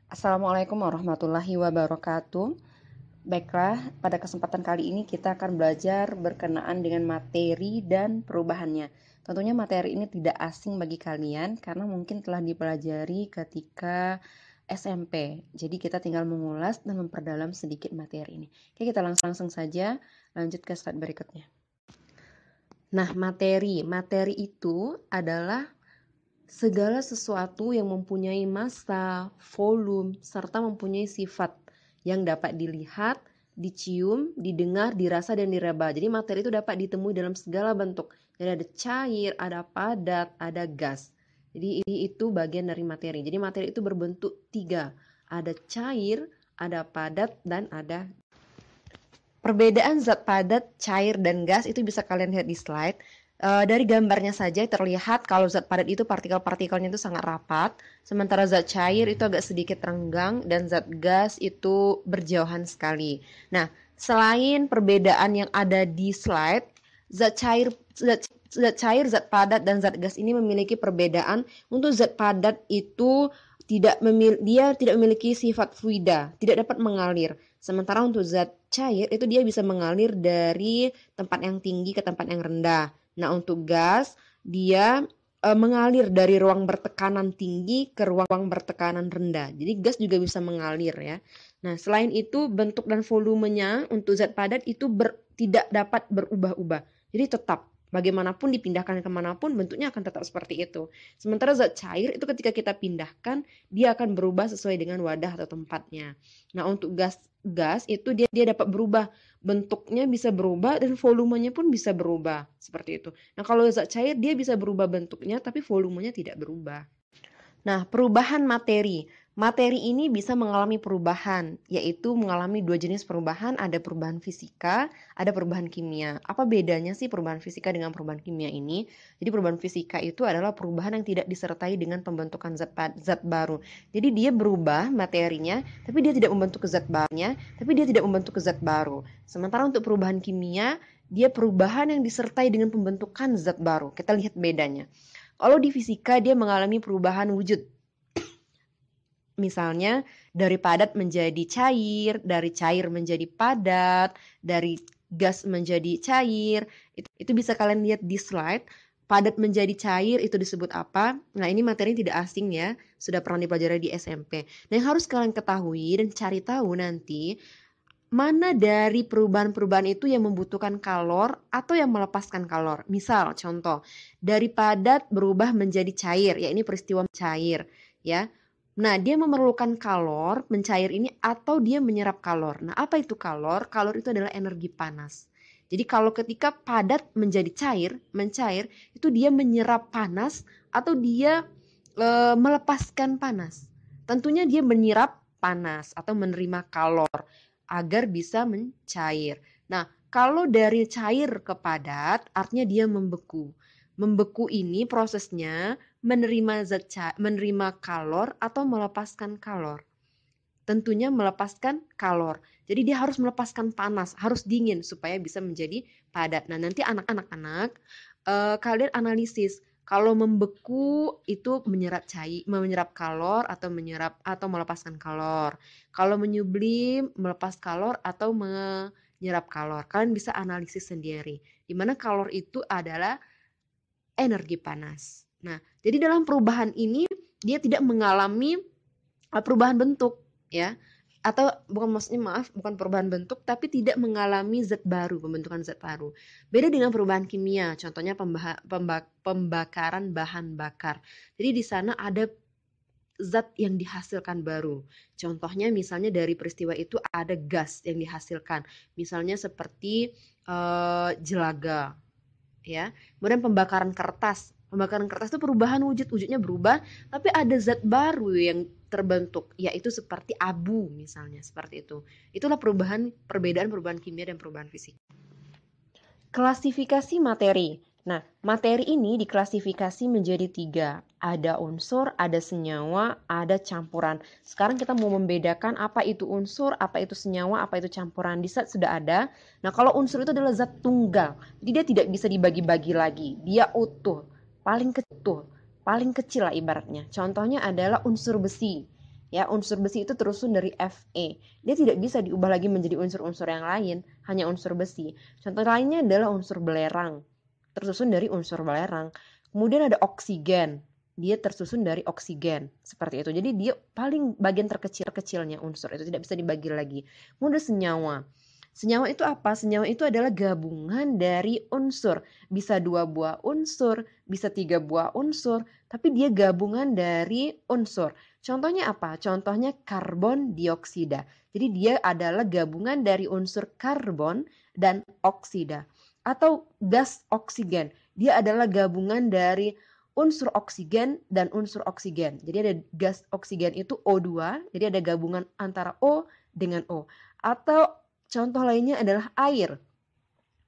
Assalamualaikum warahmatullahi wabarakatuh. Baiklah, pada kesempatan kali ini kita akan belajar berkenaan dengan materi dan perubahannya. Tentunya materi ini tidak asing bagi kalian karena mungkin telah dipelajari ketika SMP. Jadi kita tinggal mengulas dan memperdalam sedikit materi ini. Oke, kita langsung saja lanjut ke slide berikutnya. Nah, materi itu adalah segala sesuatu yang mempunyai massa, volume, serta mempunyai sifat yang dapat dilihat, dicium, didengar, dirasa, dan diraba. Jadi materi itu dapat ditemui dalam segala bentuk. Jadi ada cair, ada padat, ada gas. Jadi itu bagian dari materi. Jadi materi itu berbentuk 3. Ada cair, ada padat, dan ada. Perbedaan zat padat, cair, dan gas itu bisa kalian lihat di slide. Dari gambarnya saja terlihat kalau zat padat itu partikel-partikelnya itu sangat rapat, sementara zat cair itu agak sedikit renggang, dan zat gas itu berjauhan sekali. Nah, selain perbedaan yang ada di slide, zat cair, zat padat, dan zat gas ini memiliki perbedaan. Untuk zat padat itu dia tidak memiliki sifat fluida, tidak dapat mengalir. Sementara untuk zat cair itu dia bisa mengalir dari tempat yang tinggi ke tempat yang rendah. Nah, untuk gas dia mengalir dari ruang bertekanan tinggi ke ruang bertekanan rendah. Jadi gas juga bisa mengalir ya. Nah, selain itu bentuk dan volumenya untuk zat padat itu tidak dapat berubah-ubah. Jadi tetap bagaimanapun dipindahkan kemanapun bentuknya akan tetap seperti itu. Sementara zat cair itu ketika kita pindahkan dia akan berubah sesuai dengan wadah atau tempatnya. Nah, untuk gas itu dia dapat berubah, bentuknya bisa berubah dan volumenya pun bisa berubah seperti itu. Nah, kalau zat cair dia bisa berubah bentuknya tapi volumenya tidak berubah. Nah, perubahan materi. Materi ini bisa mengalami perubahan, yaitu mengalami 2 jenis perubahan, ada perubahan fisika, ada perubahan kimia. Apa bedanya sih perubahan fisika dengan perubahan kimia ini? Jadi perubahan fisika itu adalah perubahan yang tidak disertai dengan pembentukan zat baru. Jadi dia berubah materinya, tapi dia tidak membentuk zat barunya, tapi dia tidak membentuk zat baru. Sementara untuk perubahan kimia, dia perubahan yang disertai dengan pembentukan zat baru. Kita lihat bedanya. Kalau di fisika dia mengalami perubahan wujud. Misalnya dari padat menjadi cair, dari cair menjadi padat, dari gas menjadi cair. Itu bisa kalian lihat di slide. Padat menjadi cair itu disebut apa? Nah, ini materi tidak asing ya, sudah pernah dipelajari di SMP. Nah, yang harus kalian ketahui dan cari tahu nanti mana dari perubahan-perubahan itu yang membutuhkan kalor atau yang melepaskan kalor. Misal, contoh, dari padat berubah menjadi cair, ya ini peristiwa cair, ya. Nah, dia memerlukan kalor, mencair ini, atau dia menyerap kalor. Nah, apa itu kalor? Kalor itu adalah energi panas. Jadi kalau ketika padat menjadi cair, mencair, itu dia menyerap panas atau dia melepaskan panas. Tentunya dia menyerap panas atau menerima kalor agar bisa mencair. Nah, kalau dari cair ke padat, artinya dia membeku. Membeku ini prosesnya menerima kalor atau melepaskan kalor. Tentunya melepaskan kalor. Jadi dia harus melepaskan panas, harus dingin supaya bisa menjadi padat. Nah, nanti anak-anak kalian analisis kalau membeku itu menyerap kalor atau melepaskan kalor. Kalau menyublim melepas kalor atau menyerap kalor. Kalian bisa analisis sendiri. Di mana kalor itu adalah energi panas. Nah, jadi dalam perubahan ini dia tidak mengalami perubahan bentuk ya. Atau bukan perubahan bentuk tapi tidak mengalami zat baru, pembentukan zat baru. Beda dengan perubahan kimia, contohnya pembakaran bahan bakar. Jadi di sana ada zat yang dihasilkan baru. Contohnya misalnya dari peristiwa itu ada gas yang dihasilkan. Misalnya seperti jelaga ya. Kemudian pembakaran kertas. Pembakaran kertas itu perubahan wujudnya berubah, tapi ada zat baru yang terbentuk, yaitu seperti abu misalnya, seperti itu. Itulah perbedaan perubahan kimia dan perubahan fisika. Klasifikasi materi. Nah, materi ini diklasifikasi menjadi 3. Ada unsur, ada senyawa, ada campuran. Sekarang kita mau membedakan apa itu unsur, apa itu senyawa, apa itu campuran. Di saat sudah ada. Nah, kalau unsur itu adalah zat tunggal. Jadi dia tidak bisa dibagi-bagi lagi. Dia utuh, paling kecil lah ibaratnya. Contohnya adalah unsur besi. Ya, unsur besi itu tersusun dari Fe. Dia tidak bisa diubah lagi menjadi unsur-unsur yang lain, hanya unsur besi. Contoh lainnya adalah unsur belerang, tersusun dari unsur belerang. Kemudian ada oksigen, dia tersusun dari oksigen, seperti itu. Jadi dia paling bagian terkecilnya unsur itu, tidak bisa dibagi lagi. Kemudian senyawa. Senyawa itu apa? Senyawa itu adalah gabungan dari unsur. Bisa 2 buah unsur, bisa 3 buah unsur, tapi dia gabungan dari unsur. Contohnya apa? Contohnya karbon dioksida. Jadi dia adalah gabungan dari unsur karbon dan oksida. Atau gas oksigen. Dia adalah gabungan dari unsur oksigen dan unsur oksigen. Jadi ada gas oksigen itu O2, jadi ada gabungan antara O dengan O. Atau contoh lainnya adalah air.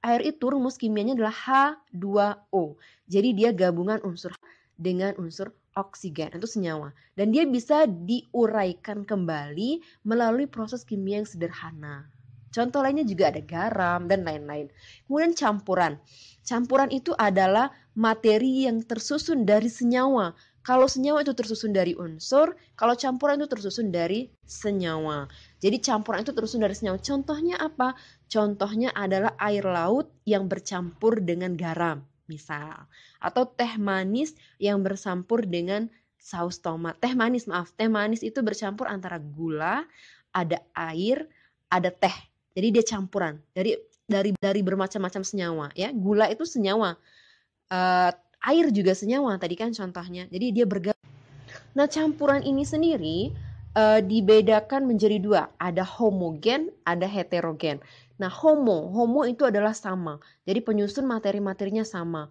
Air itu rumus kimianya adalah H2O. Jadi dia gabungan unsur dengan unsur oksigen, itu senyawa. Dan dia bisa diuraikan kembali melalui proses kimia yang sederhana. Contoh lainnya juga ada garam dan lain-lain. Kemudian campuran. Campuran itu adalah materi yang tersusun dari senyawa. Kalau senyawa itu tersusun dari unsur, kalau campuran itu tersusun dari senyawa. Jadi campuran itu tersusun dari senyawa. Contohnya apa? Contohnya adalah air laut yang bercampur dengan garam, misal. Atau teh manis yang bercampur dengan saus tomat. Teh manis itu bercampur antara gula, ada air, ada teh. Jadi dia campuran dari bermacam-macam senyawa, ya. Gula itu senyawa. Air juga senyawa tadi kan contohnya. Jadi dia bergabung. Nah, campuran ini sendiri dibedakan menjadi 2. Ada homogen, ada heterogen. Nah, homo itu adalah sama. Jadi penyusun materi-materinya sama.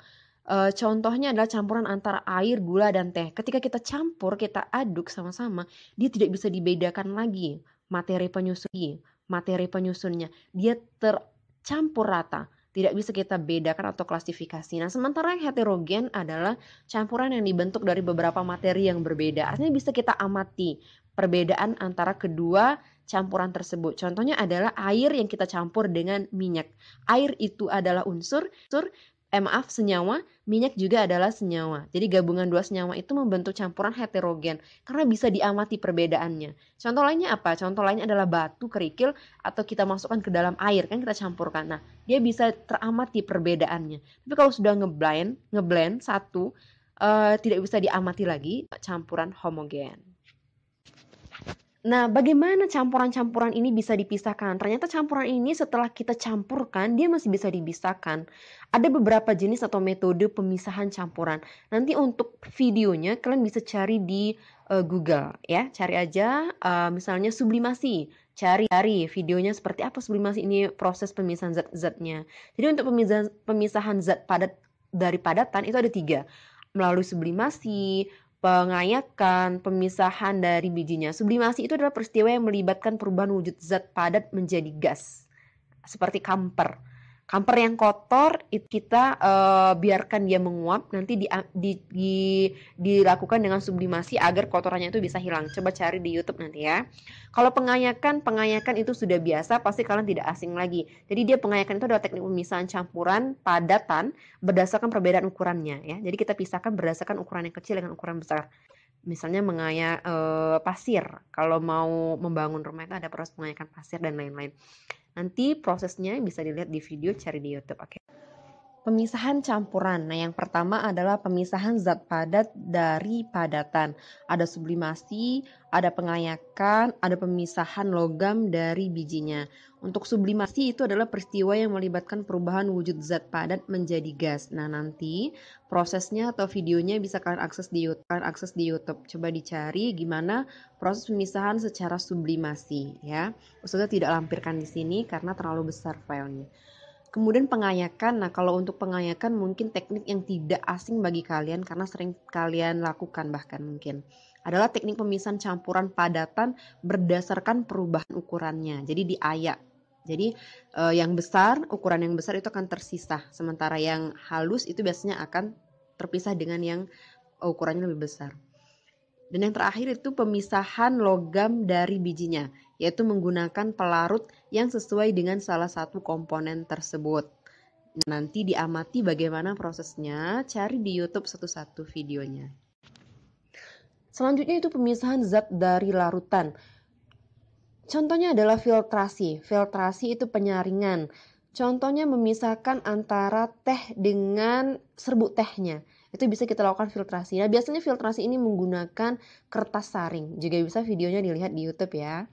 Contohnya adalah campuran antara air, gula, dan teh. Ketika kita campur, kita aduk sama-sama, dia tidak bisa dibedakan lagi materi penyusunnya. Dia tercampur rata. Tidak bisa kita bedakan atau klasifikasi. Nah, sementara yang heterogen adalah campuran yang dibentuk dari beberapa materi yang berbeda. Artinya bisa kita amati perbedaan antara kedua campuran tersebut. Contohnya adalah air yang kita campur dengan minyak. Air itu adalah senyawa, minyak juga adalah senyawa. Jadi gabungan 2 senyawa itu membentuk campuran heterogen karena bisa diamati perbedaannya. Contoh lainnya apa? Contoh lainnya adalah batu, kerikil, atau kita masukkan ke dalam air, kan kita campurkan. Nah, dia bisa teramati perbedaannya. Tapi kalau sudah ngeblend satu, tidak bisa diamati lagi campuran homogen. Nah, bagaimana campuran-campuran ini bisa dipisahkan? Ternyata campuran ini setelah kita campurkan, dia masih bisa dipisahkan. Ada beberapa jenis atau metode pemisahan campuran. Nanti untuk videonya kalian bisa cari di Google ya. Cari aja misalnya sublimasi. Cari videonya seperti apa sublimasi ini, proses pemisahan zat-zatnya. Jadi untuk pemisahan zat padat dari padatan itu ada 3. Melalui sublimasi, pengayakan, pemisahan dari bijinya. Sublimasi itu adalah peristiwa yang melibatkan perubahan wujud zat padat menjadi gas. Seperti kamper. Kamper yang kotor itu kita biarkan dia menguap, nanti dilakukan dengan sublimasi agar kotorannya itu bisa hilang. Coba cari di YouTube nanti ya. Kalau pengayakan itu sudah biasa, pasti kalian tidak asing lagi. Jadi dia pengayakan itu adalah teknik pemisahan campuran padatan berdasarkan perbedaan ukurannya ya. Jadi kita pisahkan berdasarkan ukuran yang kecil dengan ukuran besar. Misalnya mengayak pasir. Kalau mau membangun rumah itu ada proses mengayakan pasir dan lain-lain. Nanti prosesnya bisa dilihat di video, cari di YouTube. Oke. Pemisahan campuran. Nah, yang pertama adalah pemisahan zat padat dari padatan. Ada sublimasi, ada pengayakan, ada pemisahan logam dari bijinya. Untuk sublimasi itu adalah peristiwa yang melibatkan perubahan wujud zat padat menjadi gas. Nah, nanti prosesnya atau videonya bisa kalian akses di YouTube. Coba dicari gimana proses pemisahan secara sublimasi ya. Ustazah tidak lampirkan di sini karena terlalu besar filenya. Kemudian pengayakan. Nah, kalau untuk pengayakan mungkin teknik yang tidak asing bagi kalian karena sering kalian lakukan bahkan mungkin. Adalah teknik pemisahan campuran padatan berdasarkan perubahan ukurannya. Jadi diayak. Jadi ukuran yang besar itu akan tersisa. Sementara yang halus itu biasanya akan terpisah dengan yang ukurannya lebih besar. Dan yang terakhir itu pemisahan logam dari bijinya, yaitu menggunakan pelarut yang sesuai dengan salah satu komponen tersebut. Nanti diamati bagaimana prosesnya, cari di YouTube satu-satu videonya. Selanjutnya itu pemisahan zat dari larutan. Contohnya adalah filtrasi. Filtrasi itu penyaringan. Contohnya memisahkan antara teh dengan serbuk tehnya. Itu bisa kita lakukan filtrasi. Nah, biasanya filtrasi ini menggunakan kertas saring. Juga bisa videonya dilihat di YouTube ya.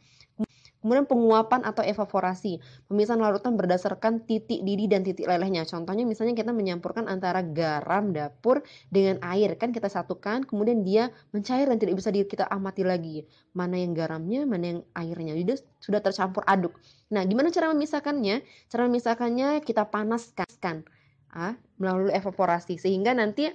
Kemudian penguapan atau evaporasi. Pemisahan larutan berdasarkan titik didih dan titik lelehnya. Contohnya misalnya kita menyampurkan antara garam dapur dengan air. Kan kita satukan, kemudian dia mencair dan tidak bisa kita amati lagi. Mana yang garamnya, mana yang airnya. Jadi sudah tercampur aduk. Nah, gimana cara memisahkannya? Cara memisahkannya kita panaskan melalui evaporasi. Sehingga nanti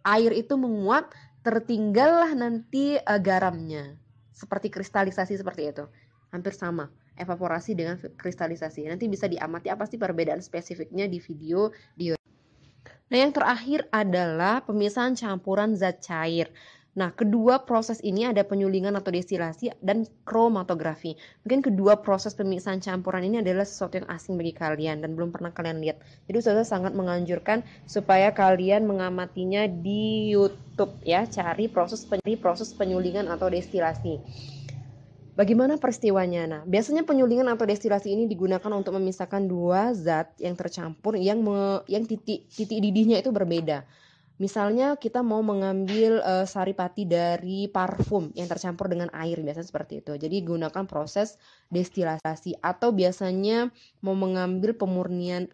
air itu menguap, tertinggallah nanti garamnya. Seperti kristalisasi seperti itu. Hampir sama evaporasi dengan kristalisasi. Nanti bisa diamati apa sih perbedaan spesifiknya di video di YouTube. Nah, yang terakhir adalah pemisahan campuran zat cair. Nah, kedua proses ini ada penyulingan atau destilasi dan kromatografi. Mungkin kedua proses pemisahan campuran ini adalah sesuatu yang asing bagi kalian dan belum pernah kalian lihat. Jadi saya sangat menganjurkan supaya kalian mengamatinya di YouTube ya, cari proses penyulingan atau destilasi. Bagaimana peristiwanya? Nah, biasanya penyulingan atau destilasi ini digunakan untuk memisahkan dua zat yang tercampur yang titik didihnya itu berbeda. Misalnya kita mau mengambil saripati dari parfum yang tercampur dengan air, biasanya seperti itu. Jadi gunakan proses destilasi atau biasanya mau mengambil pemurnian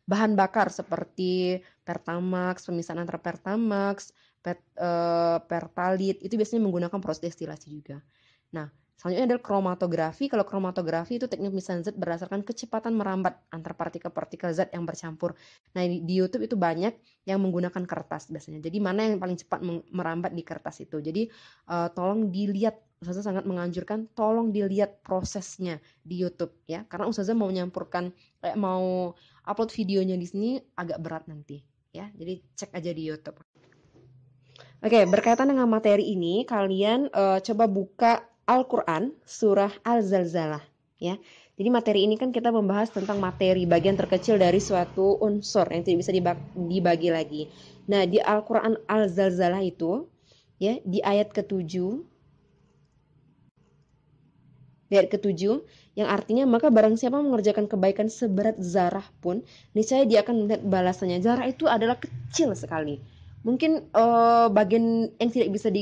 bahan bakar seperti Pertamax, pemisahan antara Pertamax, Pertalite, itu biasanya menggunakan proses destilasi juga. Nah, selanjutnya adalah kromatografi. Kalau kromatografi itu teknik pemisahan zat berdasarkan kecepatan merambat antar partikel-partikel zat yang bercampur. Nah, di YouTube itu banyak yang menggunakan kertas biasanya. Jadi mana yang paling cepat merambat di kertas itu. Jadi tolong dilihat, Ustazah sangat menganjurkan tolong dilihat prosesnya di YouTube ya. Karena Ustazah mau mau upload videonya di sini agak berat nanti ya. Jadi cek aja di YouTube. Oke, berkaitan dengan materi ini, kalian coba buka Al-Quran, surah Al-Zalzalah. Ya. Jadi materi ini kan kita membahas tentang materi, bagian terkecil dari suatu unsur yang tidak bisa dibagi lagi. Nah, di Al-Quran Al-Zalzalah itu, ya, di ayat ke-7, yang artinya maka barang siapa mengerjakan kebaikan seberat zarah pun, niscaya dia akan melihat balasannya. Zarah itu adalah kecil sekali. Mungkin bagian yang tidak bisa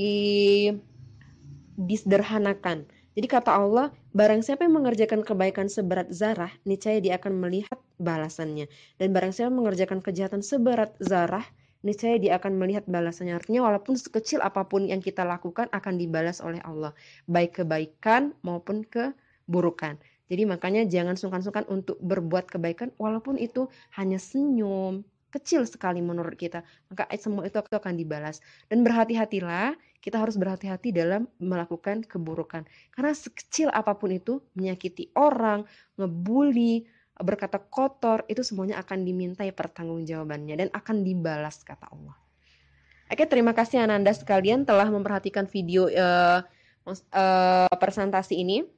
disederhanakan. Jadi kata Allah, barang siapa yang mengerjakan kebaikan seberat zarah, niscaya dia akan melihat balasannya. Dan barang siapa mengerjakan kejahatan seberat zarah, niscaya dia akan melihat balasannya. Artinya walaupun sekecil apapun yang kita lakukan akan dibalas oleh Allah, baik kebaikan maupun keburukan. Jadi makanya jangan sungkan-sungkan untuk berbuat kebaikan walaupun itu hanya senyum, kecil sekali menurut kita. Maka semua itu akan dibalas. Dan berhati-hatilah, kita harus berhati-hati dalam melakukan keburukan. Karena sekecil apapun itu, menyakiti orang, ngebully, berkata kotor, itu semuanya akan dimintai pertanggungjawabannya dan akan dibalas kata Allah. Oke, terima kasih Ananda sekalian telah memperhatikan video presentasi ini.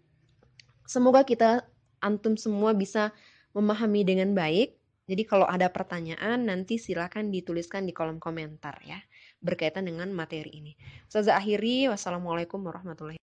Semoga kita antum semua bisa memahami dengan baik. Jadi kalau ada pertanyaan nanti silakan dituliskan di kolom komentar ya berkaitan dengan materi ini. Ustazah akhiri, wassalamualaikum warahmatullahi wabarakatuh.